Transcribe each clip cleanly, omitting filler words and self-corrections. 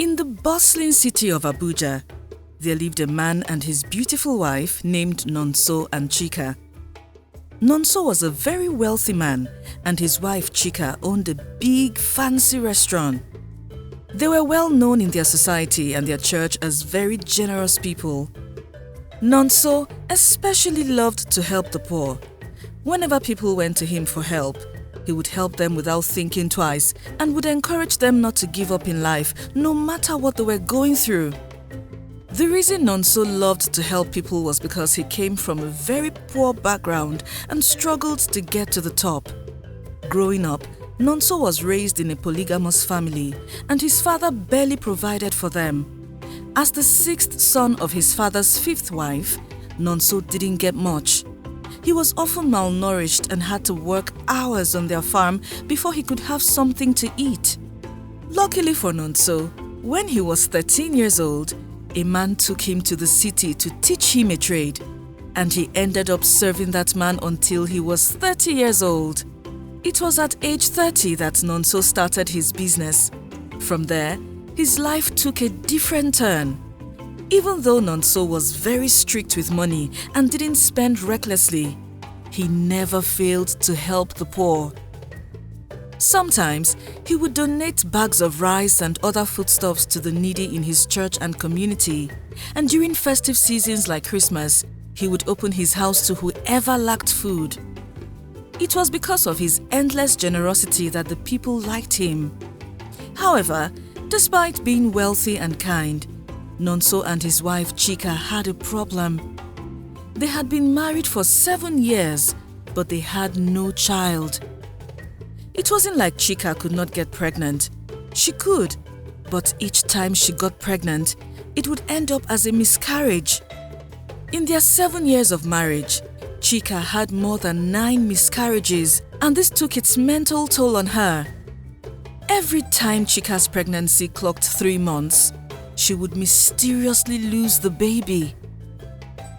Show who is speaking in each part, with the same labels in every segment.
Speaker 1: In the bustling city of Abuja, there lived a man and his beautiful wife named Nonso and Chica. Nonso was a very wealthy man and his wife Chica owned a big fancy restaurant. They were well known in their society and their church as very generous people. Nonso especially loved to help the poor. Whenever people went to him for help, he would help them without thinking twice and would encourage them not to give up in life, no matter what they were going through. The reason Nonso loved to help people was because he came from a very poor background and struggled to get to the top. Growing up, Nonso was raised in a polygamous family and his father barely provided for them. As the sixth son of his father's fifth wife, Nonso didn't get much. He was often malnourished and had to work hours on their farm before he could have something to eat. Luckily for Nonso, when he was 13 years old, a man took him to the city to teach him a trade, and he ended up serving that man until he was 30 years old. It was at age 30 that Nonso started his business. From there, his life took a different turn. Even though Nonso was very strict with money and didn't spend recklessly, he never failed to help the poor. Sometimes, he would donate bags of rice and other foodstuffs to the needy in his church and community. And during festive seasons like Christmas, he would open his house to whoever lacked food. It was because of his endless generosity that the people liked him. However, despite being wealthy and kind, Nonso and his wife Chica had a problem. They had been married for 7 years, but they had no child. It wasn't like Chica could not get pregnant. She could, but each time she got pregnant, it would end up as a miscarriage. In their 7 years of marriage, Chica had more than 9 miscarriages, and this took its mental toll on her. Every time Chica's pregnancy clocked 3 months, she would mysteriously lose the baby.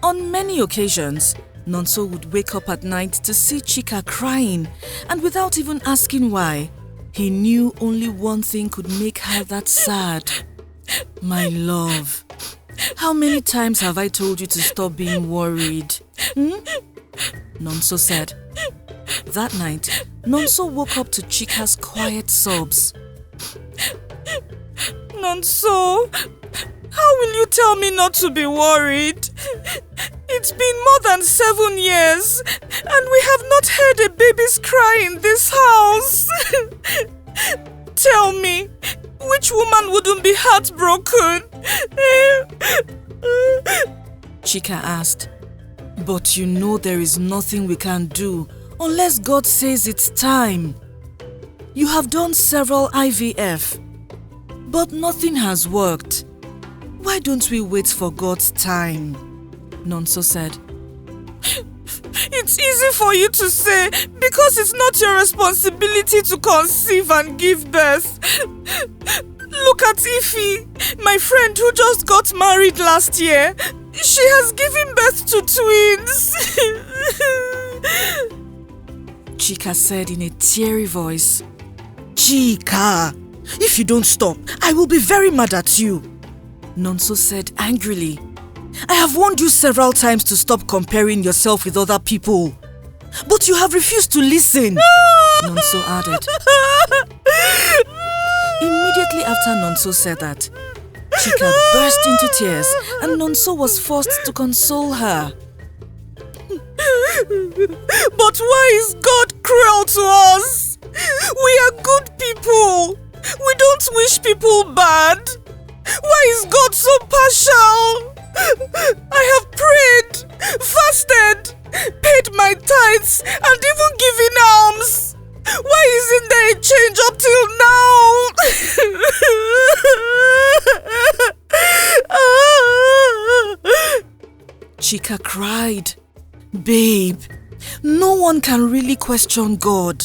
Speaker 1: On many occasions, Nonso would wake up at night to see Chica crying, and without even asking why, he knew only one thing could make her that sad. My love, how many times have I told you to stop being worried? Nonso said. That night, Nonso woke up to Chica's quiet sobs. Nonso, how will you tell me not to be worried? It's been more than 7 years and we have not heard a baby's cry in this house. Tell me, which woman wouldn't be heartbroken? Chica asked. But you know there is nothing we can do unless God says it's time. You have done several IVF, but nothing has worked. Why don't we wait for God's time? Nonso said. It's easy for you to say because it's not your responsibility to conceive and give birth. Look at Ify, my friend who just got married last year. She has given birth to twins. Chica said in a teary voice. Chica, if you don't stop, I will be very mad at you. Nonso said angrily. I have warned you several times to stop comparing yourself with other people. But you have refused to listen. Nonso added. Immediately after Nonso said that, Chica burst into tears and Nonso was forced to console her. But why is God cruel to us? We are good people. We don't wish people bad. Why is God so partial? I have prayed, fasted, paid my tithes and even given alms. Why isn't there a change up till now? Chica cried. Babe, no one can really question God.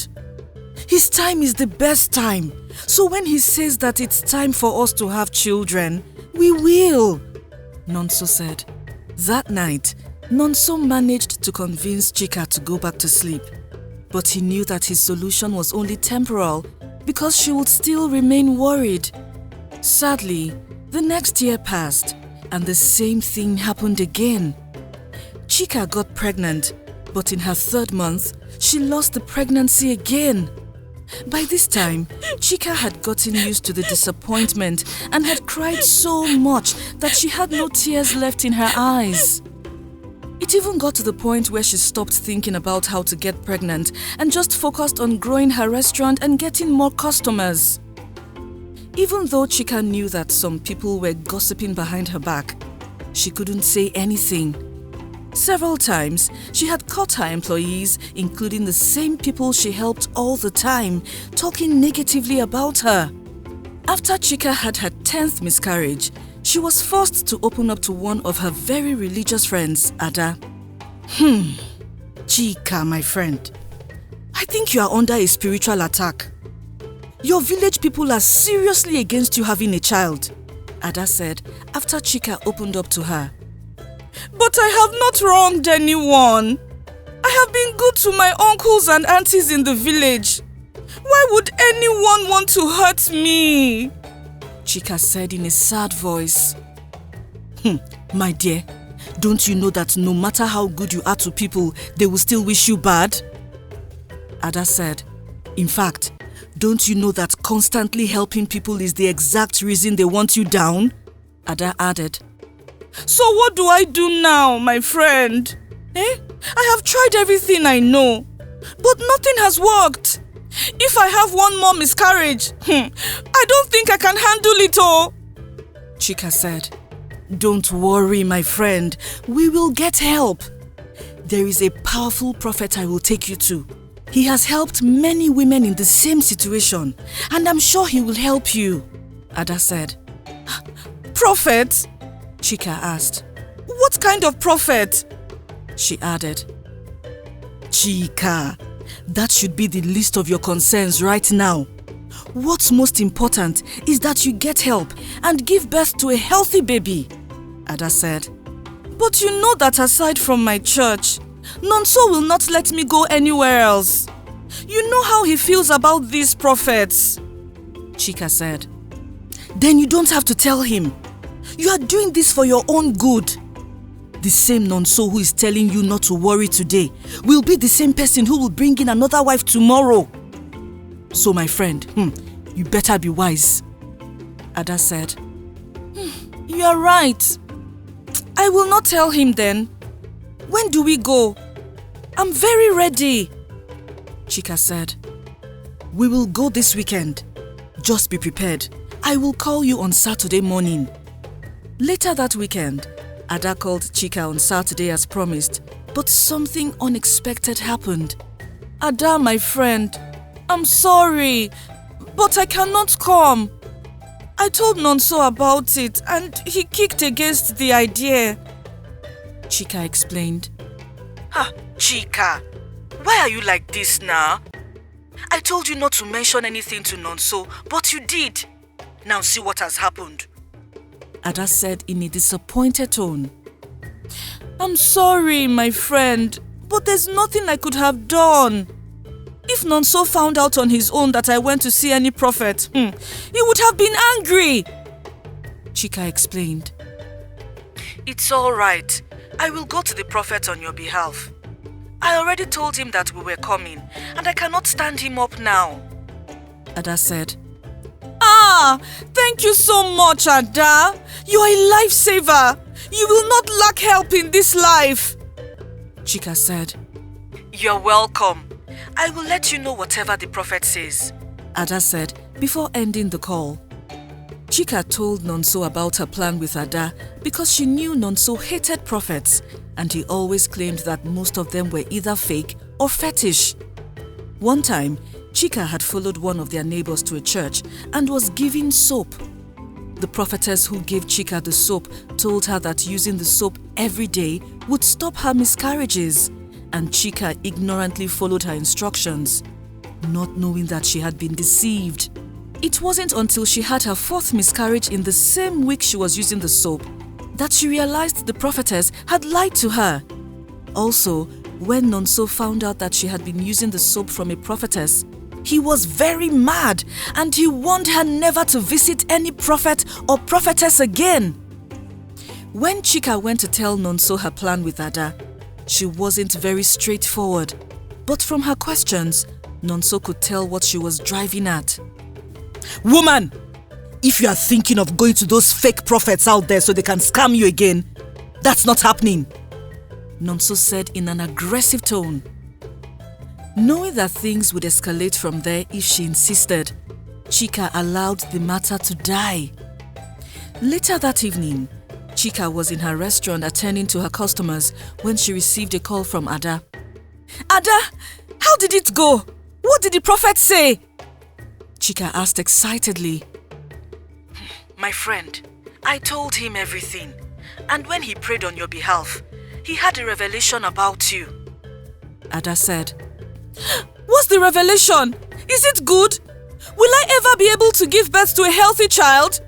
Speaker 1: His time is the best time. So when he says that it's time for us to have children, we will. Nonso said. That night, Nonso managed to convince Chica to go back to sleep. But he knew that his solution was only temporal because she would still remain worried. Sadly, the next year passed and the same thing happened again. Chica got pregnant, but in her 3rd month, she lost the pregnancy again. By this time, Chica had gotten used to the disappointment and had cried so much that she had no tears left in her eyes. It even got to the point where she stopped thinking about how to get pregnant and just focused on growing her restaurant and getting more customers. Even though Chica knew that some people were gossiping behind her back, she couldn't say anything. Several times, she had caught her employees, including the same people she helped all the time, talking negatively about her. After Chica had her 10th miscarriage, she was forced to open up to one of her very religious friends, Ada.
Speaker 2: Chica, my friend, I think you are under a spiritual attack. Your village people are seriously against you having a child,
Speaker 1: Ada said after Chica opened up to her.
Speaker 3: But I have not wronged anyone. I have been good to my uncles and aunties in the village. Why would anyone want to hurt me?
Speaker 1: Chica said in a sad voice.
Speaker 2: My dear, don't you know that no matter how good you are to people, they will still wish you bad?
Speaker 1: Ada said.
Speaker 2: In fact, don't you know that constantly helping people is the exact reason they want you down?
Speaker 1: Ada added.
Speaker 3: So what do I do now, my friend? I have tried everything I know, but nothing has worked. If I have one more miscarriage, I don't think I can handle it all.
Speaker 1: Chica said.
Speaker 2: Don't worry, my friend. We will get help. There is a powerful prophet I will take you to. He has helped many women in the same situation, and I'm sure he will help you,
Speaker 1: Ada said.
Speaker 3: Prophet?
Speaker 1: Chica asked.
Speaker 3: What kind of prophet?
Speaker 1: She added.
Speaker 2: Chica, that should be the list of your concerns right now. What's most important is that you get help and give birth to a healthy baby,
Speaker 1: Ada said.
Speaker 3: But you know that aside from my church, Nonso will not let me go anywhere else. You know how he feels about these prophets,
Speaker 1: Chica said.
Speaker 2: Then you don't have to tell him. You are doing this for your own good. The same Nonso who is telling you not to worry today will be the same person who will bring in another wife tomorrow. So my friend, you better be wise,
Speaker 1: Ada said.
Speaker 3: You are right. I will not tell him then. When do we go? I'm very ready,
Speaker 1: Chica said.
Speaker 2: We will go this weekend. Just be prepared. I will call you on Saturday morning.
Speaker 1: Later that weekend, Ada called Chica on Saturday as promised, but something unexpected happened.
Speaker 3: Ada, my friend, I'm sorry, but I cannot come. I told Nonso about it and he kicked against the idea,
Speaker 1: Chica explained.
Speaker 2: Chica, why are you like this now? I told you not to mention anything to Nonso, but you did. Now see what has happened,
Speaker 1: Ada said in a disappointed tone.
Speaker 3: I'm sorry, my friend, but there's nothing I could have done. If Nonso found out on his own that I went to see any prophet, he would have been angry,
Speaker 1: Chica explained.
Speaker 2: It's all right. I will go to the prophet on your behalf. I already told him that we were coming, and I cannot stand him up now,
Speaker 1: Ada said.
Speaker 3: Thank you so much, Ada. You are a lifesaver. You will not lack help in this life,
Speaker 1: Chica said.
Speaker 2: You're welcome. I will let you know whatever the prophet says,
Speaker 1: Ada said before ending the call. Chica told Nonso about her plan with Ada because she knew Nonso hated prophets and he always claimed that most of them were either fake or fetish. One time, Chica had followed one of their neighbors to a church and was given soap. The prophetess who gave Chica the soap told her that using the soap every day would stop her miscarriages, and Chica ignorantly followed her instructions, not knowing that she had been deceived. It wasn't until she had her 4th miscarriage in the same week she was using the soap that she realized the prophetess had lied to her. Also, when Nonso found out that she had been using the soap from a prophetess,
Speaker 2: He was very mad and he warned her never to visit any prophet or prophetess again.
Speaker 1: When Chica went to tell Nonso her plan with Ada, she wasn't very straightforward. But from her questions, Nonso could tell what she was driving at.
Speaker 2: Woman, if you are thinking of going to those fake prophets out there so they can scam you again, that's not happening,
Speaker 1: Nonso said in an aggressive tone. Knowing that things would escalate from there if she insisted, Chica allowed the matter to die. Later that evening, Chica was in her restaurant attending to her customers when she received a call from Ada.
Speaker 3: Ada, how did it go? What did the prophet say?
Speaker 1: Chica asked excitedly.
Speaker 2: My friend, I told him everything. And when he prayed on your behalf, he had a revelation about you.
Speaker 1: Ada said.
Speaker 3: What's the revelation? Is it good? Will I ever be able to give birth to a healthy child?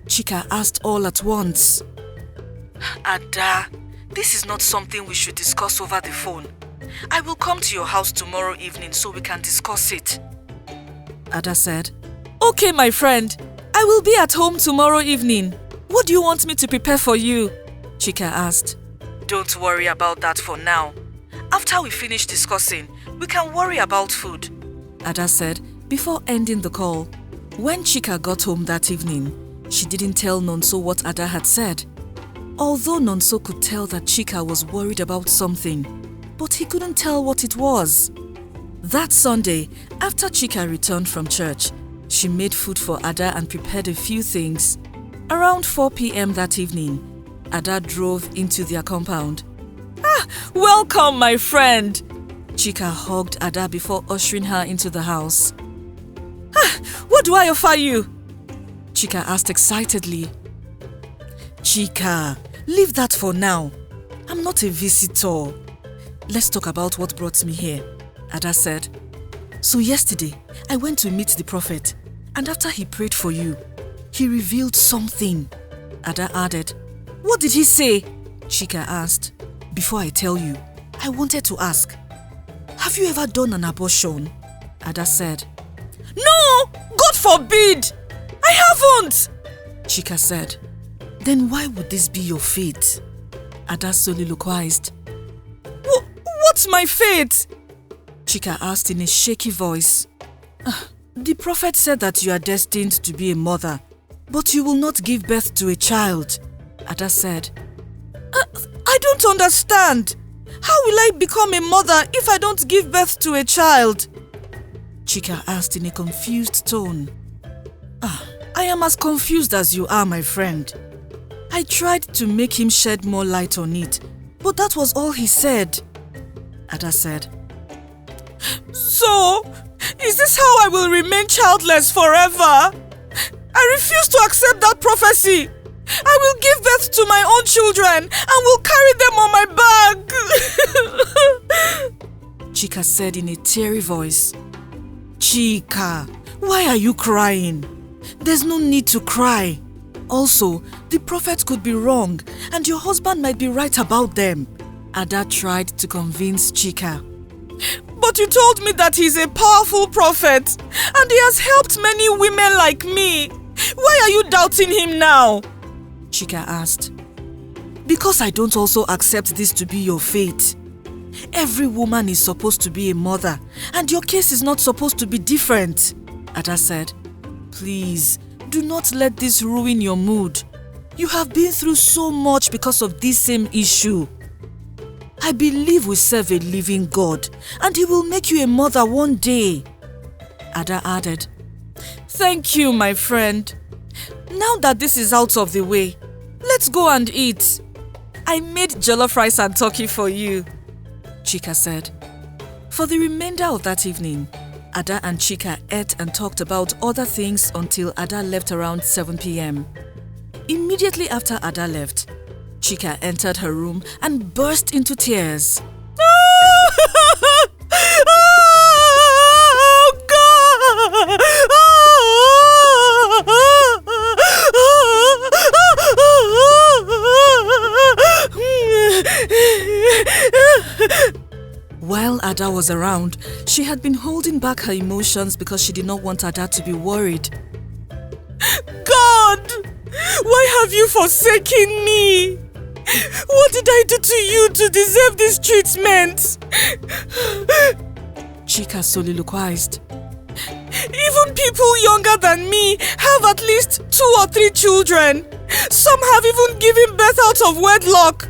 Speaker 1: Chica asked all at once.
Speaker 2: Ada, this is not something we should discuss over the phone. I will come to your house tomorrow evening so we can discuss it.
Speaker 1: Ada said.
Speaker 3: Okay, my friend. I will be at home tomorrow evening. What do you want me to prepare for you?
Speaker 1: Chica asked.
Speaker 2: Don't worry about that for now. After we finish discussing, we can worry about food,
Speaker 1: Ada said before ending the call. When Chica got home that evening, she didn't tell Nonso what Ada had said. Although Nonso could tell that Chica was worried about something, but he couldn't tell what it was. That Sunday, after Chica returned from church, she made food for Ada and prepared a few things. Around 4 p.m. that evening, Ada drove into their compound.
Speaker 3: Welcome, my friend.
Speaker 1: Chica hugged Ada before ushering her into the house.
Speaker 3: What do I offer you?
Speaker 1: Chica asked excitedly. Chica, leave that for now. I'm not a visitor. Let's talk about what brought me here, Ada said. So yesterday, I went to meet the prophet, and after he prayed for you, he revealed something, Ada added.
Speaker 3: What did he say?
Speaker 1: Chica asked. Before I tell you, I wanted to ask, have you ever done an abortion? Ada said.
Speaker 3: No! God forbid! I haven't!
Speaker 1: Chica said. Then why would this be your fate? Ada soliloquized.
Speaker 3: What's my fate?
Speaker 1: Chica asked in a shaky voice. The prophet said that you are destined to be a mother, but you will not give birth to a child, Ada said.
Speaker 3: I don't understand. How will I become a mother if I don't give birth to a child?
Speaker 1: Chica asked in a confused tone. I am as confused as you are, my friend. I tried to make him shed more light on it, but that was all he said, Ada said.
Speaker 3: So, is this how I will remain childless forever? I refuse to accept that prophecy. I will give birth to my own children and will carry them on my back.
Speaker 1: Chica said in a teary voice. Chica, why are you crying? There's no need to cry. Also, the prophet could be wrong and your husband might be right about them. Ada tried to convince Chica.
Speaker 3: But you told me that he's a powerful prophet and he has helped many women like me. Why are you doubting him now?
Speaker 1: Chica asked. Because I don't also accept this to be your fate. Every woman is supposed to be a mother and your case is not supposed to be different, Ada said. Please, do not let this ruin your mood. You have been through so much because of this same issue. I believe we serve a living God and he will make you a mother one day, Ada added.
Speaker 3: Thank you, my friend. Now that this is out of the way, let's go and eat. I made jollof rice and turkey for you,
Speaker 1: Chica said. For the remainder of that evening, Ada and Chica ate and talked about other things until Ada left around 7 p.m. Immediately after Ada left, Chica entered her room and burst into tears.
Speaker 3: Oh, God!
Speaker 1: While Ada was around, She had been holding back her emotions because she did not want Ada to be worried.
Speaker 3: God! Why have you forsaken me? What did I do to you to deserve this treatment?
Speaker 1: Chica soliloquized.
Speaker 3: Even people younger than me have at least 2 or 3 children. Some have even given birth out of wedlock.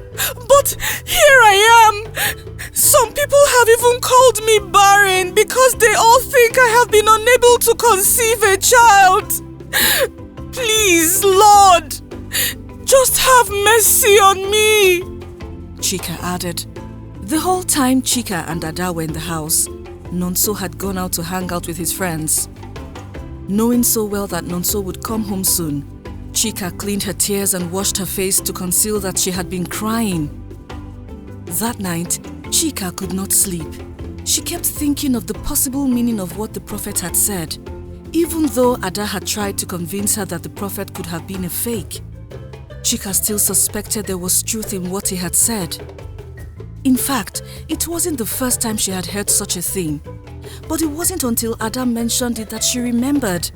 Speaker 3: But here I am. Some people have even called me barren because they all think I have been unable to conceive a child. Please, Lord, just have mercy on me.
Speaker 1: Chica added. The whole time Chica and Ada were in the house, Nonso had gone out to hang out with his friends. Knowing so well that Nonso would come home soon, Chica cleaned her tears and washed her face to conceal that she had been crying. That night, Chica could not sleep. She kept thinking of the possible meaning of what the prophet had said, even though Ada had tried to convince her that the prophet could have been a fake. Chica still suspected there was truth in what he had said. In fact, it wasn't the first time she had heard such a thing, but it wasn't until Ada mentioned it that she remembered.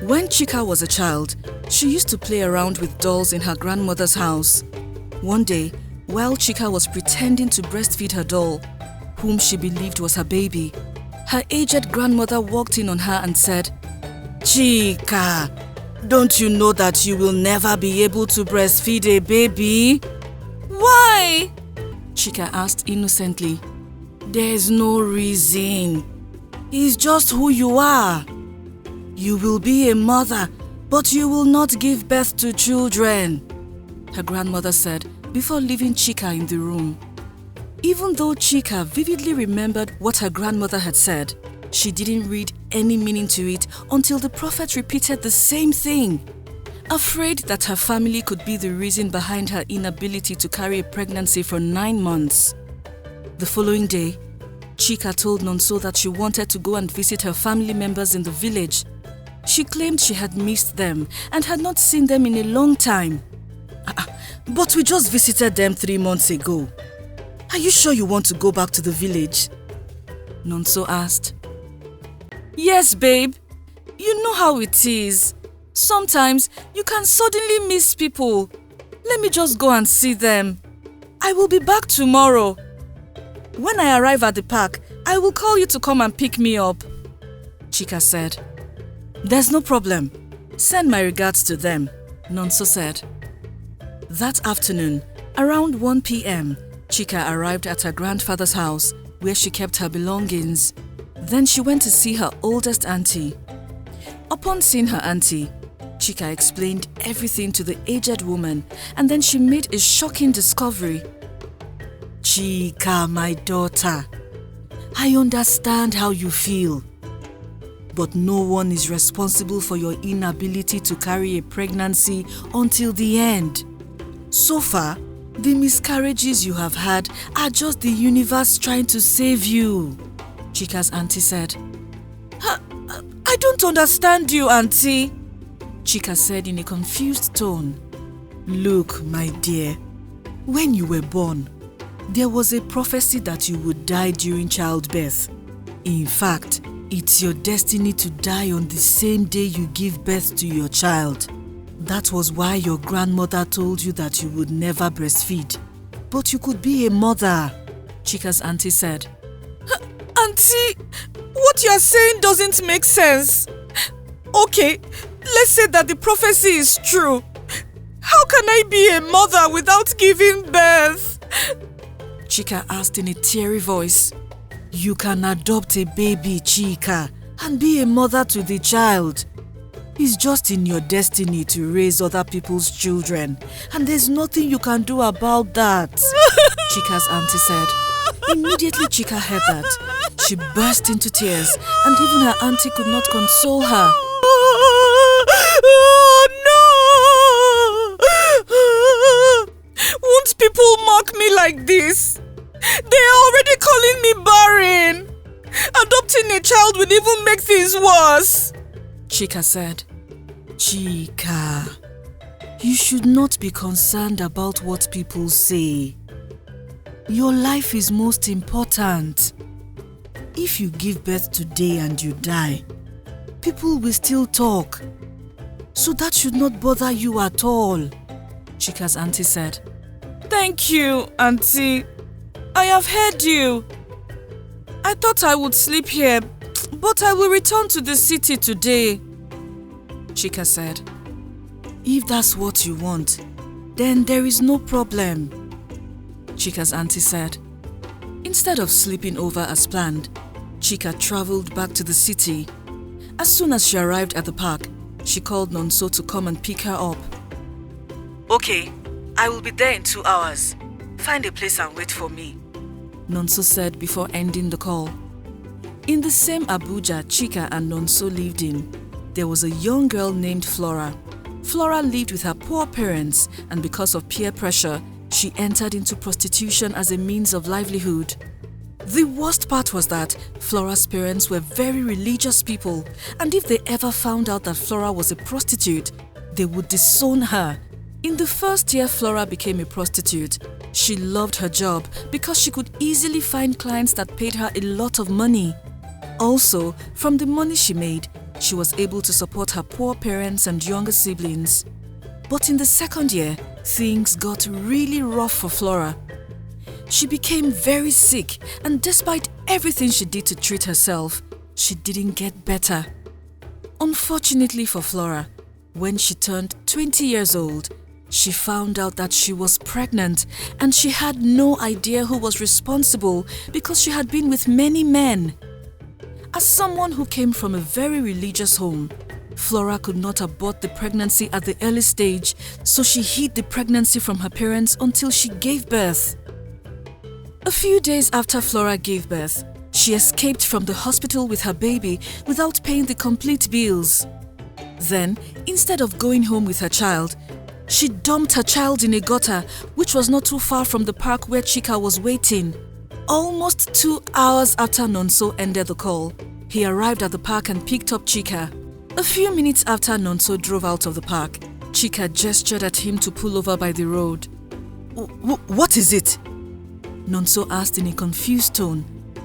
Speaker 1: When Chica was a child, she used to play around with dolls in her grandmother's house. One day, while Chica was pretending to breastfeed her doll, whom she believed was her baby, her aged grandmother walked in on her and said, "Chica, don't you know that you will never be able to breastfeed a baby?"
Speaker 3: Why?
Speaker 1: Chica asked innocently. "There's no reason. It's just who you are. You will be a mother, but you will not give birth to children," her grandmother said before leaving Chica in the room. Even though Chica vividly remembered what her grandmother had said, she didn't read any meaning to it until the prophet repeated the same thing. Afraid that her family could be the reason behind her inability to carry a pregnancy for 9 months. The following day, Chica told Nonso that she wanted to go and visit her family members in the village. She claimed she had missed them and had not seen them in a long time. But we just visited them 3 months ago. Are you sure you want to go back to the village? Nonso asked.
Speaker 3: Yes, babe. You know how it is. Sometimes you can suddenly miss people. Let me just go and see them. I will be back tomorrow. When I arrive at the park, I will call you to come and pick me up.
Speaker 1: Chica said. There's no problem. Send my regards to them, Nonso said. That afternoon, around 1 p.m., Chica arrived at her grandfather's house where she kept her belongings. Then she went to see her oldest auntie. Upon seeing her auntie, Chica explained everything to the aged woman and then she made a shocking discovery. Chica, my daughter, I understand how you feel. But no one is responsible for your inability to carry a pregnancy until the end. So far, the miscarriages you have had are just the universe trying to save you, Chica's auntie said.
Speaker 3: I don't understand you, auntie,
Speaker 1: Chica said in a confused tone. Look, my dear, when you were born, there was a prophecy that you would die during childbirth. In fact, it's your destiny to die on the same day you give birth to your child. That was why your grandmother told you that you would never breastfeed. But you could be a mother, Chica's auntie said.
Speaker 3: Auntie, what you are saying doesn't make sense. Okay, let's say that the prophecy is true. How can I be a mother without giving birth?
Speaker 1: Chica asked in a teary voice. You can adopt a baby, Chica, and be a mother to the child. It's just in your destiny to raise other people's children, and there's nothing you can do about that, Chica's auntie said. Immediately Chica heard that, she burst into tears, and even her auntie could not console her.
Speaker 3: Oh no! Won't people mock me like this? They are already calling me barren. Adopting a child would even make things worse,
Speaker 1: Chica said. Chica, you should not be concerned about what people say. Your life is most important.
Speaker 2: If you give birth today and you die, people will still talk. So that should not bother you at all,
Speaker 1: Chica's auntie said.
Speaker 3: Thank you, Auntie. I have heard you. I thought I would sleep here, but I will return to the city today,
Speaker 1: Chica said.
Speaker 2: If that's what you want, then there is no problem,
Speaker 1: Chica's auntie said. Instead of sleeping over as planned, Chica traveled back to the city. As soon as she arrived at the park, she called Nonso to come and pick her up.
Speaker 2: Okay, I will be there in 2 hours. Find a place and wait for me,
Speaker 1: Nonso said before ending the call. In the same Abuja Chica and Nonso lived in, there was a young girl named Flora. Flora lived with her poor parents, and because of peer pressure, she entered into prostitution as a means of livelihood. The worst part was that Flora's parents were very religious people, and if they ever found out that Flora was a prostitute, they would disown her. In the first year Flora became a prostitute, she loved her job because she could easily find clients that paid her a lot of money. Also, from the money she made, she was able to support her poor parents and younger siblings. But in the second year, things got really rough for Flora. She became very sick, and despite everything she did to treat herself, she didn't get better. Unfortunately for Flora, when she turned 20 years old, she found out that she was pregnant, and she had no idea who was responsible because she had been with many men. As someone who came from a very religious home, Flora could not abort the pregnancy at the early stage, so she hid the pregnancy from her parents until she gave birth. A few days after Flora gave birth, she escaped from the hospital with her baby without paying the complete bills. Then, instead of going home with her child, she dumped her child in a gutter, which was not too far from the park where Chica was waiting. Almost 2 hours after Nonso ended the call, he arrived at the park and picked up Chica. A few minutes after Nonso drove out of the park, Chica gestured at him to pull over by the road.
Speaker 2: What is it?
Speaker 1: Nonso asked in a confused tone,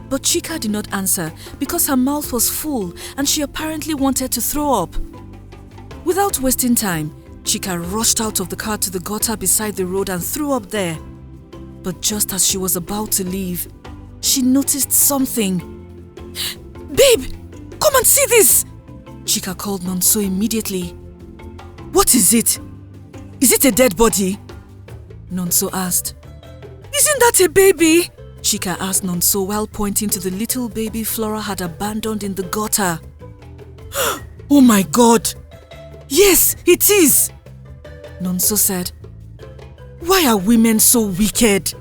Speaker 1: but Chica did not answer because her mouth was full and she apparently wanted to throw up. Without wasting time, Chica rushed out of the car to the gutter beside the road and threw up there. But just as she was about to leave, she noticed something.
Speaker 2: Babe, come and see this!
Speaker 1: Chica called Nonso immediately.
Speaker 2: What is it? Is it a dead body?
Speaker 1: Nonso asked.
Speaker 2: Isn't that a baby?
Speaker 1: Chica asked Nonso while pointing to the little baby Flora had abandoned in the gutter.
Speaker 2: Oh my God! Yes, it is!
Speaker 1: Nonso said.
Speaker 2: Why are women so wicked?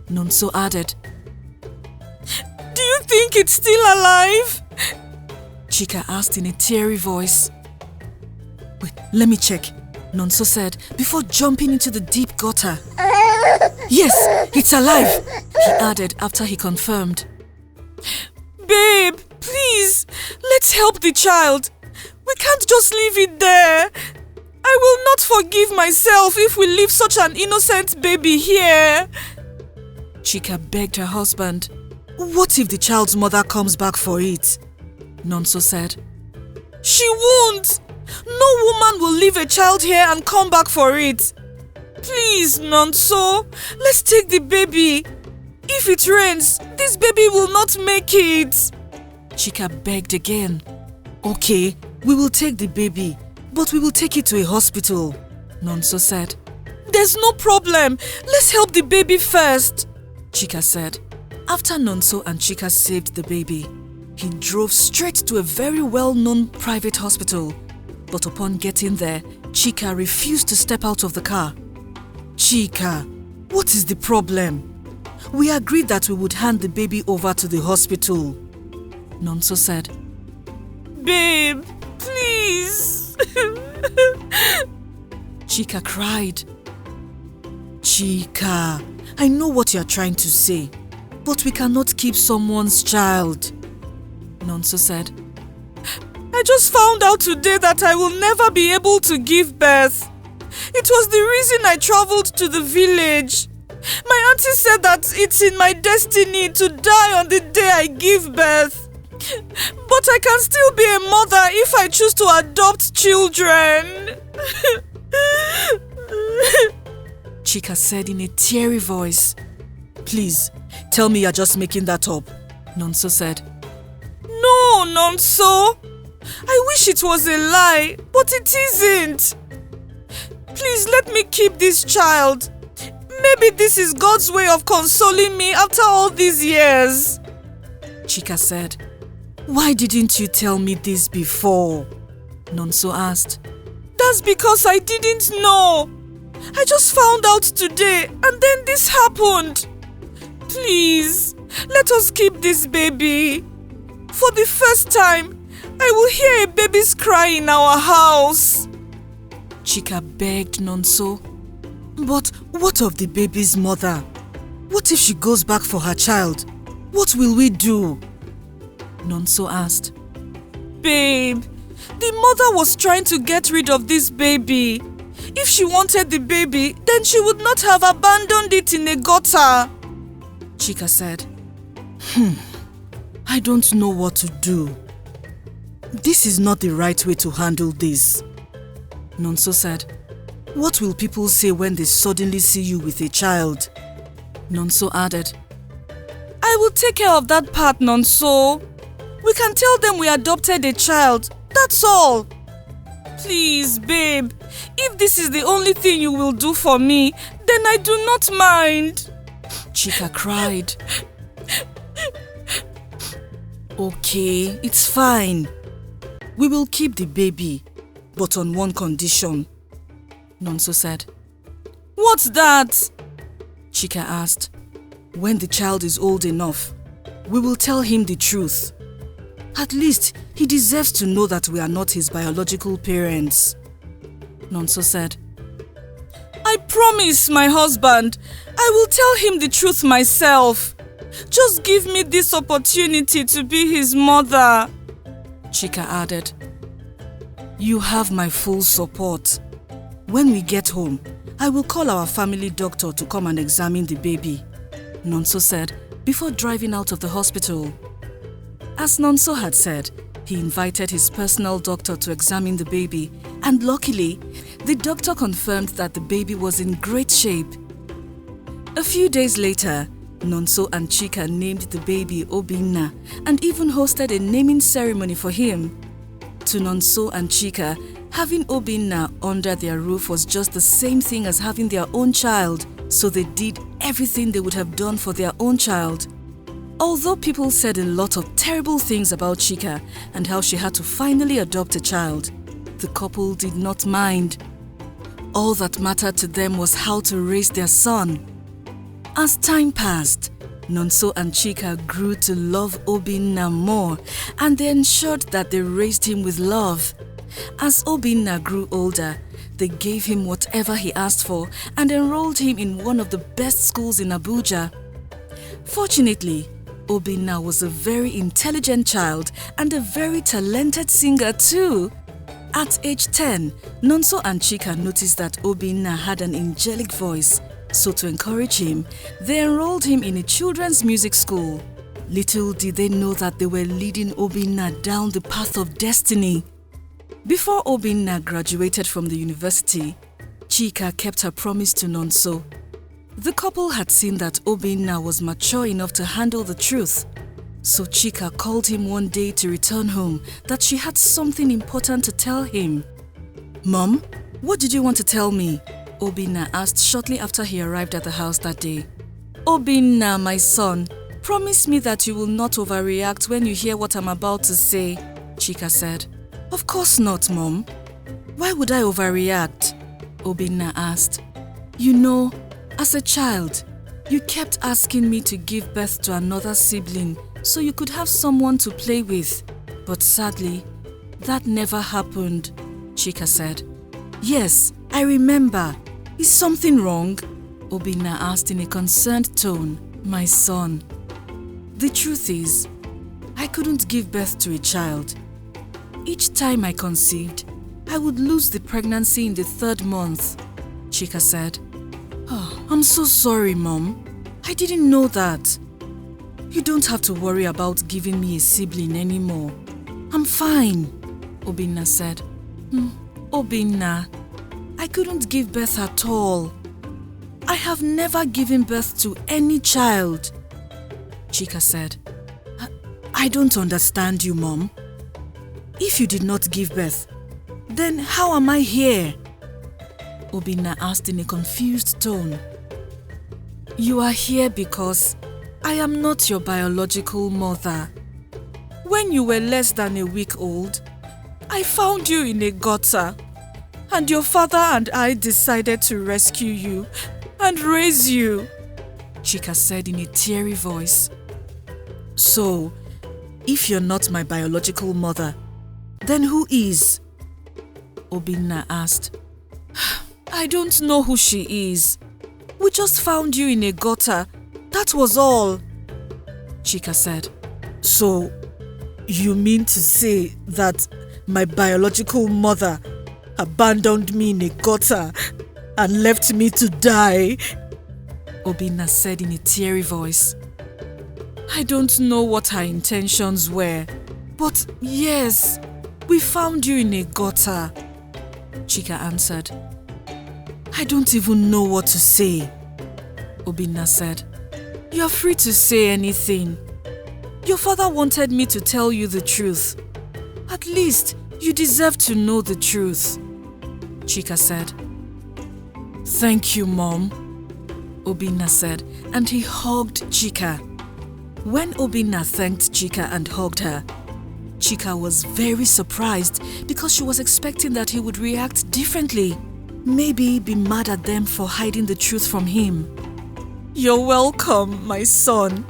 Speaker 1: Nonso added.
Speaker 3: Do you think it's still alive?
Speaker 1: Chica asked in a teary voice.
Speaker 2: Wait, let me check,
Speaker 1: Nonso said before jumping into the deep gutter.
Speaker 2: Yes, it's alive,
Speaker 1: he added after he confirmed.
Speaker 3: Babe, please, let's help the child. We can't just leave it there. I will not forgive myself if we leave such an innocent baby here.
Speaker 1: Chica begged her husband.
Speaker 2: What if the child's mother comes back for it?
Speaker 1: Nonso said.
Speaker 3: She won't. No woman will leave a child here and come back for it. Please, Nonso, let's take the baby. If it rains, this baby will not make it.
Speaker 1: Chica begged again.
Speaker 2: Okay, we will take the baby, but we will take it to a hospital,
Speaker 1: Nonso said.
Speaker 3: There's no problem. Let's help the baby first,
Speaker 1: Chica said. After Nonso and Chica saved the baby, he drove straight to a very well-known private hospital. But upon getting there, Chica refused to step out of the car.
Speaker 2: Chica, what is the problem? We agreed that we would hand the baby over to the hospital,
Speaker 1: Nonso said.
Speaker 3: Babe, please.
Speaker 1: Chica cried.
Speaker 2: Chica, I know what you are trying to say, but we cannot keep someone's child,
Speaker 1: Nonso said.
Speaker 3: I just found out today that I will never be able to give birth. It was the reason I traveled to the village. My auntie said that it's in my destiny to die on the day I give birth. But I can still be a mother if I choose to adopt children.
Speaker 2: Chica said in a teary voice. Please, tell me you're just making that up, Nonso said.
Speaker 3: No, Nonso. I wish it was a lie, but it isn't. Please let me keep this child. Maybe this is God's way of consoling me after all these years.
Speaker 2: Chica said. Why didn't you tell me this before? Nonso asked.
Speaker 3: That's because I didn't know. I just found out today and then this happened. Please, let us keep this baby. For the first time, I will hear a baby's cry in our house.
Speaker 2: Chica begged Nonso. But what of the baby's mother? What if she goes back for her child? What will we do? Nonso asked.
Speaker 3: Babe, the mother was trying to get rid of this baby. If she wanted the baby, then she would not have abandoned it in a gutter.
Speaker 2: Chica said. I don't know what to do. This is not the right way to handle this. Nonso said. What will people say when they suddenly see you with a child? Nonso added.
Speaker 3: I will take care of that part, Nonso. We can tell them we adopted a child. That's all. Please, babe. If this is the only thing you will do for me, then I do not mind.
Speaker 2: Chica cried. Okay, it's fine. We will keep the baby, but on one condition, Nonso said.
Speaker 3: What's that?
Speaker 2: Chica asked. When the child is old enough, we will tell him the truth. At least he deserves to know that we are not his biological parents. Nonso said.
Speaker 3: I promise, my husband, I will tell him the truth myself. Just give me this opportunity to be his mother.
Speaker 2: Chica added. You have my full support. When we get home, I will call our family doctor to come and examine the baby, Nonso said before driving out of the hospital. As Nonso had said, he invited his personal doctor to examine the baby, and luckily, the doctor confirmed that the baby was in great shape. A few days later, Nonso and Chica named the baby Obina and even hosted a naming ceremony for him. To Nonso and Chica, having Obina under their roof was just the same thing as having their own child, so they did everything they would have done for their own child. Although people said a lot of terrible things about Chica and how she had to finally adopt a child, the couple did not mind. All that mattered to them was how to raise their son. As time passed, Nonso and Chica grew to love Obina more, and they ensured that they raised him with love. As Obina grew older, they gave him whatever he asked for and enrolled him in one of the best schools in Abuja. Fortunately, Obina was a very intelligent child and a very talented singer too. At age 10, Nonso and Chica noticed that Obina had an angelic voice, so to encourage him, they enrolled him in a children's music school. Little did they know that they were leading Obina down the path of destiny. Before Obina graduated from the university, Chica kept her promise to Nonso. The couple had seen that Obina was mature enough to handle the truth. So Chica called him one day to return home that she had something important to tell him. Mom, what did you want to tell me? Obina asked shortly after he arrived at the house that day. Obina, my son, promise me that you will not overreact when you hear what I'm about to say, Chica said. Of course not, Mom. Why would I overreact? Obina asked. You know, as a child, you kept asking me to give birth to another sibling so you could have someone to play with. But sadly, that never happened, Chica said. Yes, I remember. Is something wrong? Obina asked in a concerned tone. My son, the truth is, I couldn't give birth to a child. Each time I conceived, I would lose the pregnancy in the 3rd month, Chica said. Oh, I'm so sorry, Mom. I didn't know that. You don't have to worry about giving me a sibling anymore. I'm fine, Obina said. Obina, I couldn't give birth at all. I have never given birth to any child, Chica said. I don't understand you, Mom. If you did not give birth, then how am I here? Obina asked in a confused tone. You are here because I am not your biological mother. When you were less than a week old, I found you in a gutter, and your father and I decided to rescue you and raise you, Chica said in a teary voice. So, if you're not my biological mother, then who is? Obina asked. I don't know who she is. We just found you in a gutter. That was all, Chica said. So, you mean to say that my biological mother abandoned me in a gutter and left me to die? Obina said in a teary voice. I don't know what her intentions were, but yes, we found you in a gutter, Chica answered. I don't even know what to say, Obina said. You're free to say anything. Your father wanted me to tell you the truth. At least you deserve to know the truth, Chica said. Thank you, Mom, Obina said, and he hugged Chica. When Obina thanked Chica and hugged her, Chica was very surprised because she was expecting that he would react differently. Maybe be mad at them for hiding the truth from him. You're welcome, my son,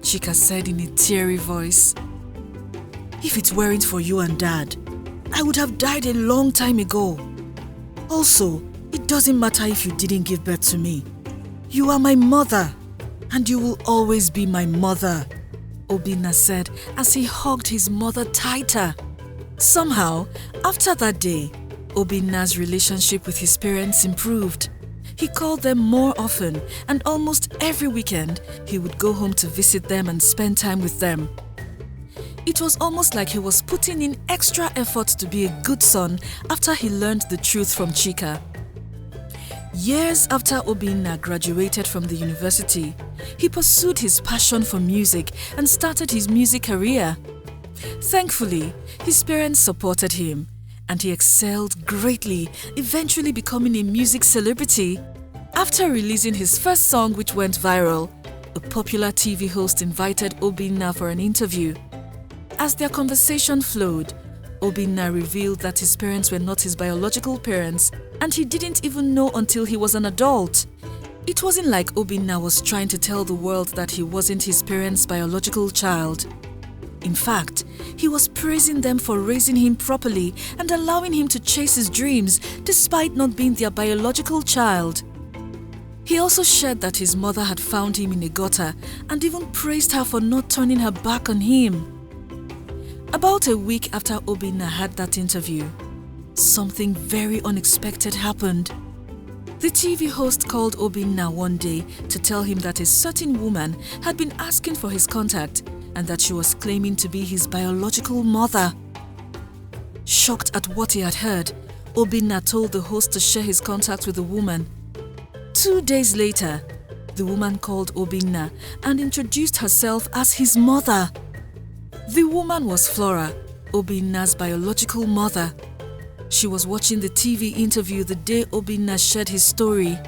Speaker 2: Chica said in a teary voice. If it weren't for you and Dad, I would have died a long time ago. Also, it doesn't matter if you didn't give birth to me. You are my mother, and you will always be my mother, Obina said as he hugged his mother tighter. Somehow, after that day, Obina's relationship with his parents improved. He called them more often, and almost every weekend, he would go home to visit them and spend time with them. It was almost like he was putting in extra effort to be a good son after he learned the truth from Chica. Years after Obina graduated from the university, he pursued his passion for music and started his music career. Thankfully, his parents supported him, and he excelled greatly, eventually becoming a music celebrity. After releasing his first song, which went viral, a popular TV host invited Obina for an interview. As their conversation flowed, Obina revealed that his parents were not his biological parents, and he didn't even know until he was an adult. It wasn't like Obina was trying to tell the world that he wasn't his parents' biological child. In fact, he was praising them for raising him properly and allowing him to chase his dreams despite not being their biological child. He also shared that his mother had found him in a gutter and even praised her for not turning her back on him. About a week after Obina had that interview, something very unexpected happened. The TV host called Obina one day to tell him that a certain woman had been asking for his contact and that she was claiming to be his biological mother. Shocked at what he had heard, Obina told the host to share his contact with the woman. 2 days later, the woman called Obina and introduced herself as his mother. The woman was Flora, Obina's biological mother. She was watching the TV interview the day Obina shared his story.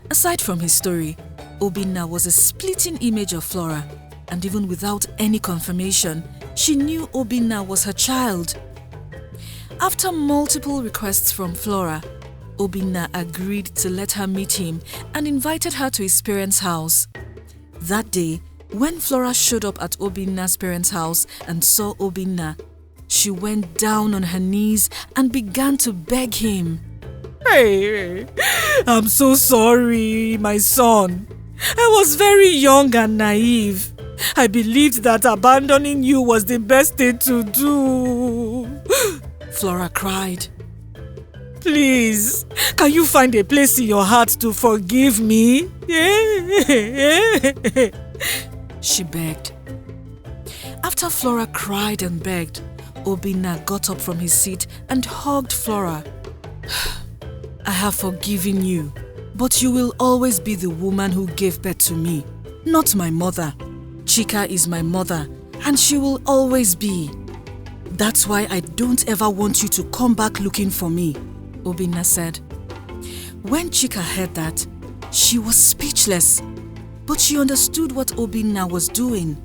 Speaker 2: Aside from his story, Obina was a splitting image of Flora, and even without any confirmation, she knew Obina was her child. After multiple requests from Flora, Obina agreed to let her meet him and invited her to his parents' house. That day, when Flora showed up at Obina's parents' house and saw Obina, she went down on her knees and began to beg him.
Speaker 3: Hey, I'm so sorry, my son. I was very young and naive. I believed that abandoning you was the best thing to do,
Speaker 2: Flora cried.
Speaker 3: Please, can you find a place in your heart to forgive me?
Speaker 2: She begged. After Flora cried and begged, Obina got up from his seat and hugged Flora. I have forgiven you, but you will always be the woman who gave birth to me, not my mother. Chica is my mother, and she will always be. That's why I don't ever want you to come back looking for me, Obina said. When Chica heard that, she was speechless, but she understood what Obina was doing.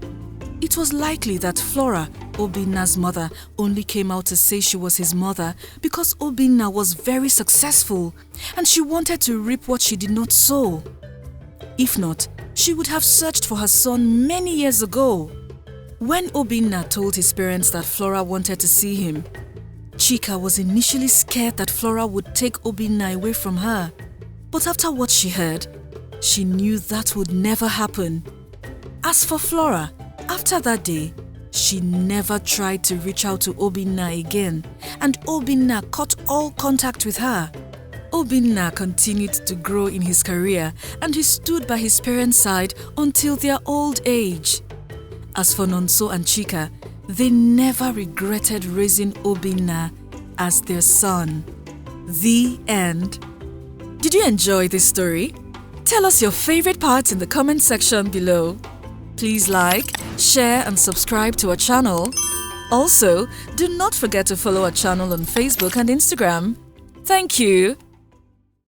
Speaker 2: It was likely that Flora, Obina's mother, only came out to say she was his mother because Obina was very successful and she wanted to reap what she did not sow. If not, she would have searched for her son many years ago. When Obina told his parents that Flora wanted to see him, Chica was initially scared that Flora would take Obina away from her. But after what she heard, she knew that would never happen. As for Flora, after that day, she never tried to reach out to Obina again, and Obina cut all contact with her. Obina continued to grow in his career and he stood by his parents' side until their old age. As for Nonso and Chica, they never regretted raising Obina as their son. The end. Did you enjoy this story? Tell us your favorite parts in the comment section below. Please like, share and subscribe to our channel. Also, do not forget to follow our channel on Facebook and Instagram. Thank you.